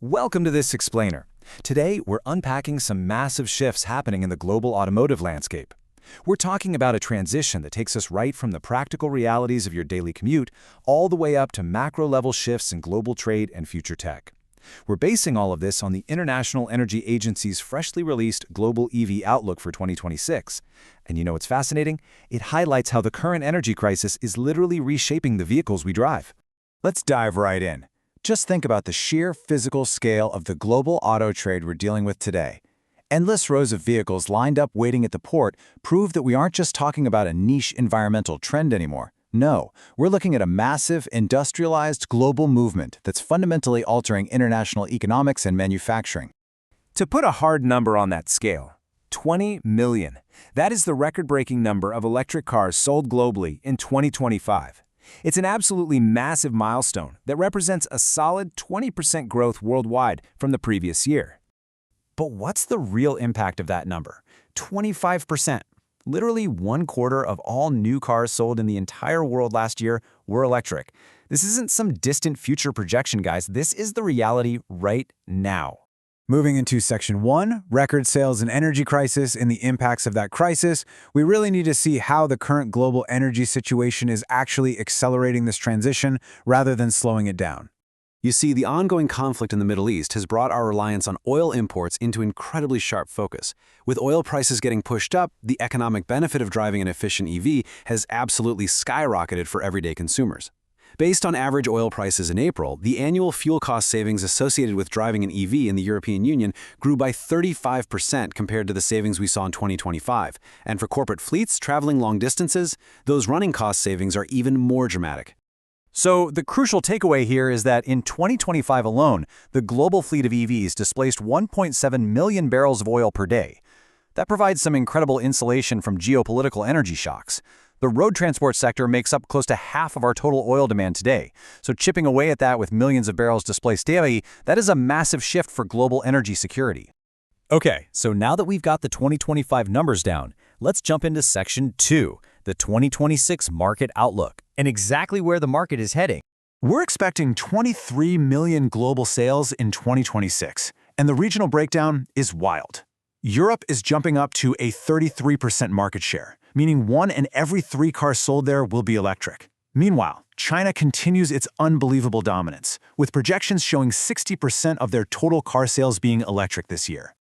Welcome to this explainer. Today, we're unpacking some massive shifts happening in the global automotive landscape. We're talking about a transition that takes us right from the practical realities of your daily commute all the way up to macro-level shifts in global trade and future tech. We're basing all of this on the International Energy Agency's freshly released Global EV Outlook for 2026. And you know what's fascinating? It highlights how the current energy crisis is literally reshaping the vehicles we drive. Let's dive right in. Just think about the sheer physical scale of the global auto trade we're dealing with today. Endless rows of vehicles lined up waiting at the port prove that we aren't just talking about a niche environmental trend anymore. No, we're looking at a massive, industrialized global movement that's fundamentally altering international economics and manufacturing. To put a hard number on that scale, 20 million. That is the record-breaking number of electric cars sold globally in 2025. It's an absolutely massive milestone that represents a solid 20% growth worldwide from the previous year. But what's the real impact of that number? 25%. Literally 1/4 of all new cars sold in the entire world last year were electric. This isn't some distant future projection, guys. This is the reality right now. Moving into Section 1, record sales and energy crisis and the impacts of that crisis, we really need to see how the current global energy situation is actually accelerating this transition rather than slowing it down. You see, the ongoing conflict in the Middle East has brought our reliance on oil imports into incredibly sharp focus. With oil prices getting pushed up, the economic benefit of driving an efficient EV has absolutely skyrocketed for everyday consumers. Based on average oil prices in April, the annual fuel cost savings associated with driving an EV in the European Union grew by 35% compared to the savings we saw in 2025. And for corporate fleets traveling long distances, those running cost savings are even more dramatic. So the crucial takeaway here is that in 2025 alone, the global fleet of EVs displaced 1.7 million barrels of oil per day. That provides some incredible insulation from geopolitical energy shocks. The road transport sector makes up close to half of our total oil demand today. So chipping away at that with millions of barrels displaced daily, that is a massive shift for global energy security. Okay, so now that we've got the 2025 numbers down, let's jump into Section 2, the 2026 market outlook, and exactly where the market is heading. We're expecting 23 million global sales in 2026, and the regional breakdown is wild. Europe is jumping up to a 33% market share, meaning 1 in every 3 cars sold there will be electric. Meanwhile, China continues its unbelievable dominance, with projections showing 60% of their total car sales being electric this year.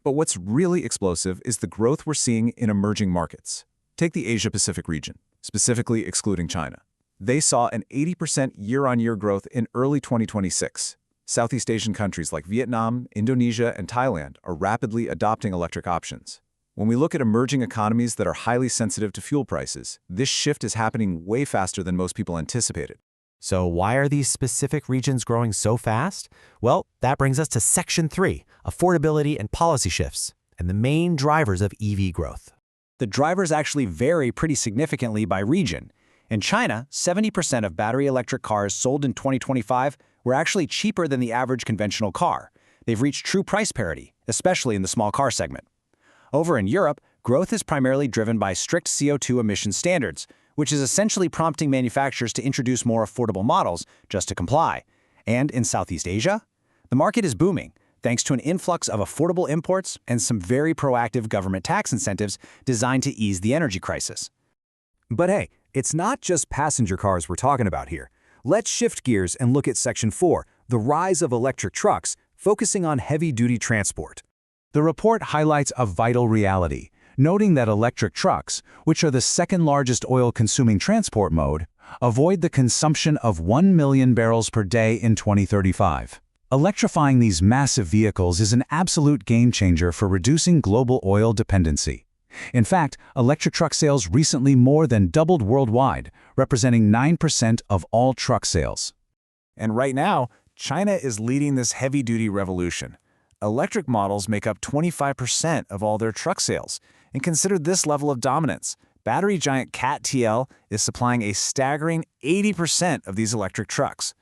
But what's really explosive is the growth we're seeing in emerging markets. Take the Asia-Pacific region, specifically excluding China. They saw an 80% year-on-year growth in early 2026. Southeast Asian countries like Vietnam, Indonesia, and Thailand are rapidly adopting electric options. When we look at emerging economies that are highly sensitive to fuel prices, this shift is happening way faster than most people anticipated. So why are these specific regions growing so fast? Well, that brings us to Section 3, affordability and policy shifts, and the main drivers of EV growth. The drivers actually vary pretty significantly by region. In China, 70% of battery electric cars sold in 2025 were actually cheaper than the average conventional car. They've reached true price parity, especially in the small car segment. Over in Europe, growth is primarily driven by strict CO2 emission standards, which is essentially prompting manufacturers to introduce more affordable models just to comply. And in Southeast Asia, the market is booming, thanks to an influx of affordable imports and some very proactive government tax incentives designed to ease the energy crisis. But hey, it's not just passenger cars we're talking about here. Let's shift gears and look at Section 4, the rise of electric trucks, focusing on heavy-duty transport. The report highlights a vital reality, noting that electric trucks, which are the second largest oil-consuming transport mode, avoid the consumption of 1 million barrels per day in 2035. Electrifying these massive vehicles is an absolute game-changer for reducing global oil dependency. In fact, electric truck sales recently more than doubled worldwide, representing 9% of all truck sales. And right now, China is leading this heavy-duty revolution. Electric models make up 25% of all their truck sales. And consider this level of dominance. Battery giant CAT-TL is supplying a staggering 80% of these electric trucks.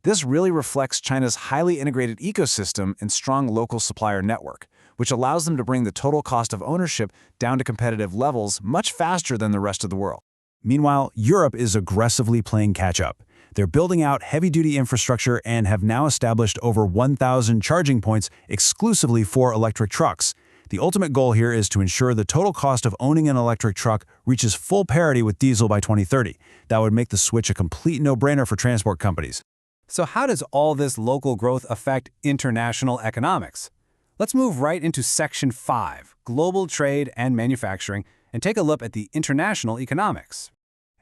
This really reflects China's highly integrated ecosystem and strong local supplier network, which allows them to bring the total cost of ownership down to competitive levels much faster than the rest of the world. Meanwhile, Europe is aggressively playing catch-up. They're building out heavy-duty infrastructure and have now established over 1,000 charging points exclusively for electric trucks. The ultimate goal here is to ensure the total cost of owning an electric truck reaches full parity with diesel by 2030. That would make the switch a complete no-brainer for transport companies. So how does all this local growth affect international economics? Let's move right into Section 5, Global Trade and Manufacturing, and take a look at the international economics.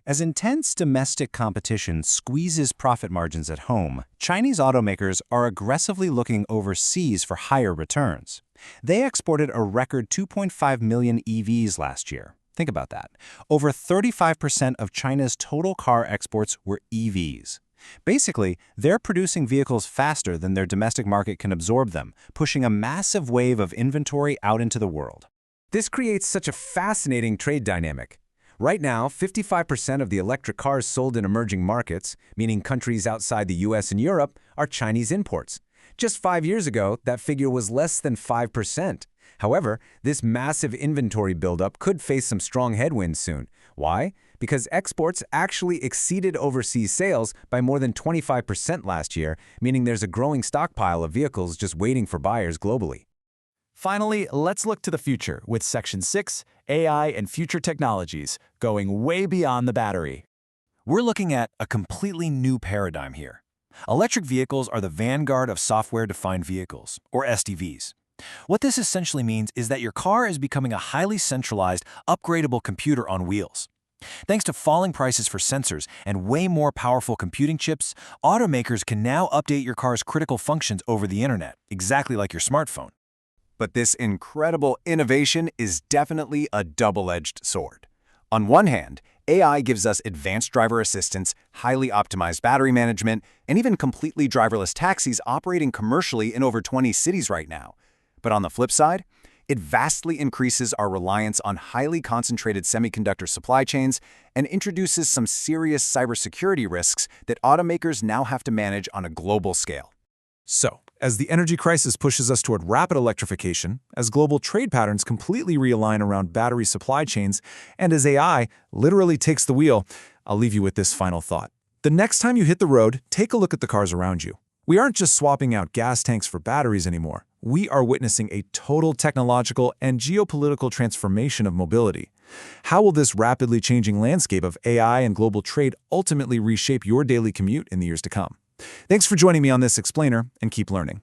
As intense domestic competition squeezes profit margins at home, Chinese automakers are aggressively looking overseas for higher returns. They exported a record 2.5 million EVs last year. Think about that. Over 35% of China's total car exports were EVs. Basically, they're producing vehicles faster than their domestic market can absorb them, pushing a massive wave of inventory out into the world. This creates such a fascinating trade dynamic. Right now, 55% of the electric cars sold in emerging markets, meaning countries outside the US and Europe, are Chinese imports. Just 5 years ago, that figure was less than 5%. However, this massive inventory buildup could face some strong headwinds soon. Why? Because exports actually exceeded overseas sales by more than 25% last year, meaning there's a growing stockpile of vehicles just waiting for buyers globally. Finally, let's look to the future with Section 6, AI and future technologies, going way beyond the battery. We're looking at a completely new paradigm here. Electric vehicles are the vanguard of software-defined vehicles, or SDVs. What this essentially means is that your car is becoming a highly centralized, upgradable computer on wheels. Thanks to falling prices for sensors and way more powerful computing chips, automakers can now update your car's critical functions over the internet, exactly like your smartphone. But this incredible innovation is definitely a double-edged sword. On one hand, AI gives us advanced driver assistance, highly optimized battery management, and even completely driverless taxis operating commercially in over 20 cities right now. But on the flip side, it vastly increases our reliance on highly concentrated semiconductor supply chains and introduces some serious cybersecurity risks that automakers now have to manage on a global scale. So, as the energy crisis pushes us toward rapid electrification, as global trade patterns completely realign around battery supply chains, and as AI literally takes the wheel, I'll leave you with this final thought. The next time you hit the road, take a look at the cars around you. We aren't just swapping out gas tanks for batteries anymore. We are witnessing a total technological and geopolitical transformation of mobility. How will this rapidly changing landscape of AI and global trade ultimately reshape your daily commute in the years to come? Thanks for joining me on this explainer, and keep learning.